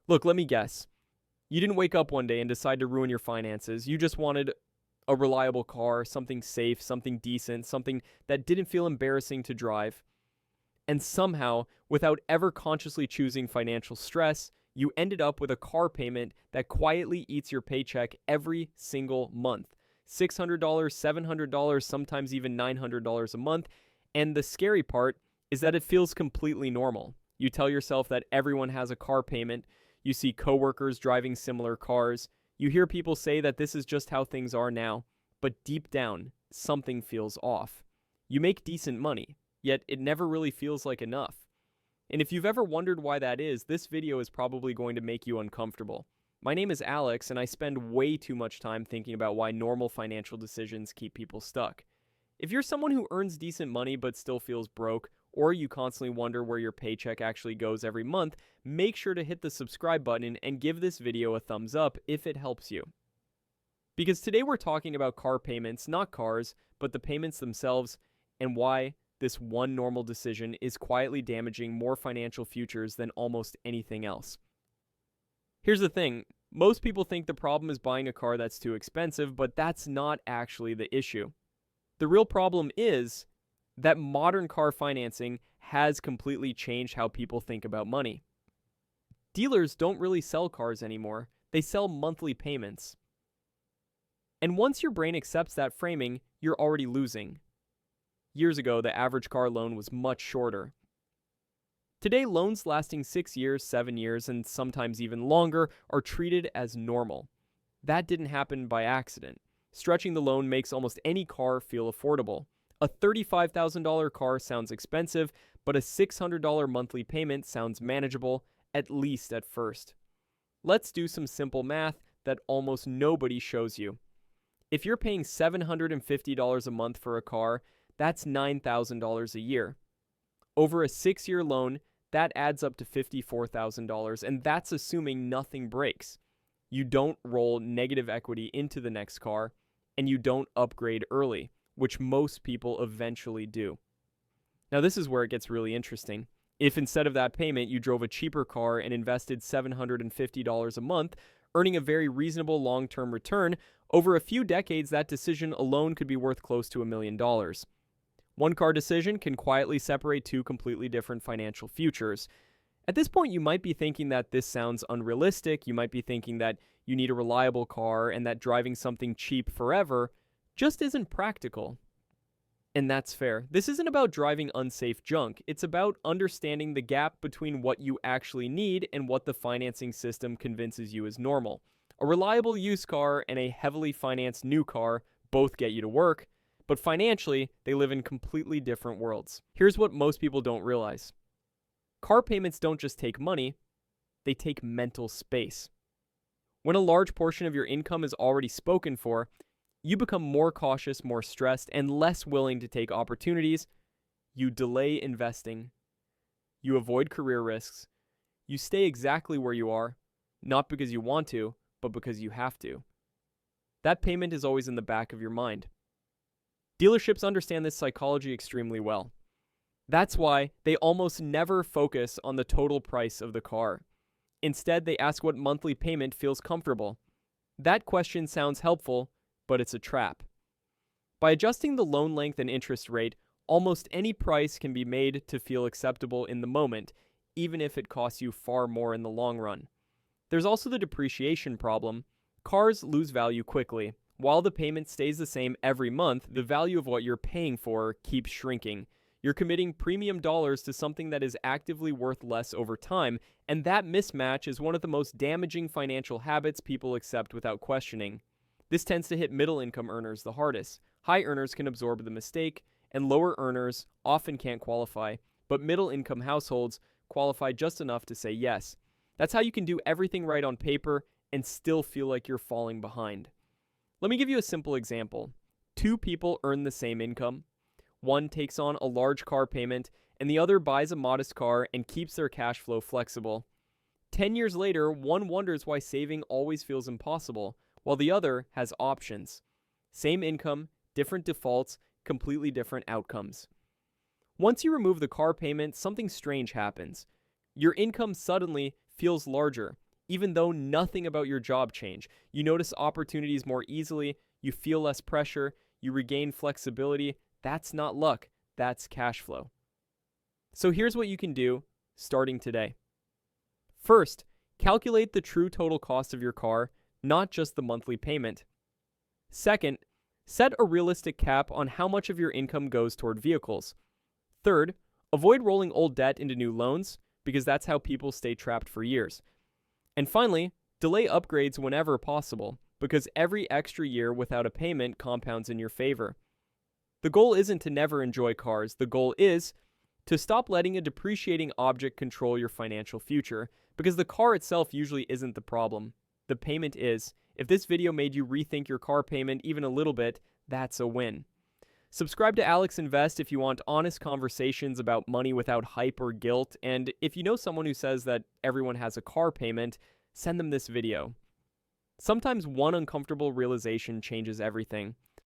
Look, let me guess. You didn't wake up one day and decide to ruin your finances. You just wanted a reliable car, something safe, something decent, something that didn't feel embarrassing to drive. And somehow, without ever consciously choosing financial stress, you ended up with a car payment that quietly eats your paycheck every single month. $600, $700, sometimes even $900 a month. And the scary part is that it feels completely normal. You tell yourself that everyone has a car payment. You see coworkers driving similar cars. You hear people say that this is just how things are now. But deep down, something feels off. You make decent money, yet it never really feels like enough. And if you've ever wondered why that is, this video is probably going to make you uncomfortable. My name is Alex, and I spend way too much time thinking about why normal financial decisions keep people stuck. If you're someone who earns decent money but still feels broke, or you constantly wonder where your paycheck actually goes every month, make sure to hit the subscribe button and give this video a thumbs up if it helps you. Because today we're talking about car payments, not cars, but the payments themselves, and why this one normal decision is quietly damaging more financial futures than almost anything else. Here's the thing, most people think the problem is buying a car that's too expensive, but that's not actually the issue. The real problem is that modern car financing has completely changed how people think about money. Dealers don't really sell cars anymore, they sell monthly payments. And once your brain accepts that framing, you're already losing. Years ago, the average car loan was much shorter. Today, loans lasting 6 years, 7 years, and sometimes even longer are treated as normal. That didn't happen by accident. Stretching the loan makes almost any car feel affordable. A $35,000 car sounds expensive, but a $600 monthly payment sounds manageable, at least at first. Let's do some simple math that almost nobody shows you. If you're paying $750 a month for a car, that's $9,000 a year. Over a 6-year loan, that adds up to $54,000, and that's assuming nothing breaks. You don't roll negative equity into the next car, and you don't upgrade early, which most people eventually do. Now, this is where it gets really interesting. If instead of that payment, you drove a cheaper car and invested $750 a month, earning a very reasonable long-term return, over a few decades, that decision alone could be worth close to $1 million. One car decision can quietly separate two completely different financial futures. At this point, you might be thinking that this sounds unrealistic. You might be thinking that you need a reliable car and that driving something cheap forever just isn't practical. And that's fair. This isn't about driving unsafe junk. It's about understanding the gap between what you actually need and what the financing system convinces you is normal. A reliable used car and a heavily financed new car both get you to work, but financially, they live in completely different worlds. Here's what most people don't realize. Car payments don't just take money, they take mental space. When a large portion of your income is already spoken for, you become more cautious, more stressed, and less willing to take opportunities. You delay investing. You avoid career risks. You stay exactly where you are, not because you want to, but because you have to. That payment is always in the back of your mind. Dealerships understand this psychology extremely well. That's why they almost never focus on the total price of the car. Instead, they ask what monthly payment feels comfortable. That question sounds helpful, but it's a trap. By adjusting the loan length and interest rate, almost any price can be made to feel acceptable in the moment, even if it costs you far more in the long run. There's also the depreciation problem. Cars lose value quickly. While the payment stays the same every month, the value of what you're paying for keeps shrinking. You're committing premium dollars to something that is actively worth less over time, and that mismatch is one of the most damaging financial habits people accept without questioning. This tends to hit middle-income earners the hardest. High earners can absorb the mistake, and lower earners often can't qualify, but middle-income households qualify just enough to say yes. That's how you can do everything right on paper and still feel like you're falling behind. Let me give you a simple example. 2 people earn the same income. One takes on a large car payment, and the other buys a modest car and keeps their cash flow flexible. 10 years later, one wonders why saving always feels impossible, while the other has options. Same income, different defaults, completely different outcomes. Once you remove the car payment, something strange happens. Your income suddenly feels larger, even though nothing about your job changed. You notice opportunities more easily, you feel less pressure, you regain flexibility. That's not luck, that's cash flow. So here's what you can do starting today. First, calculate the true total cost of your car, not just the monthly payment. Second, set a realistic cap on how much of your income goes toward vehicles. Third, avoid rolling old debt into new loans, because that's how people stay trapped for years. And finally, delay upgrades whenever possible, because every extra year without a payment compounds in your favor. The goal isn't to never enjoy cars. The goal is to stop letting a depreciating object control your financial future, because the car itself usually isn't the problem. The payment is. If this video made you rethink your car payment even a little bit, that's a win. Subscribe to Alex Invest if you want honest conversations about money without hype or guilt, and if you know someone who says that everyone has a car payment, send them this video. Sometimes one uncomfortable realization changes everything.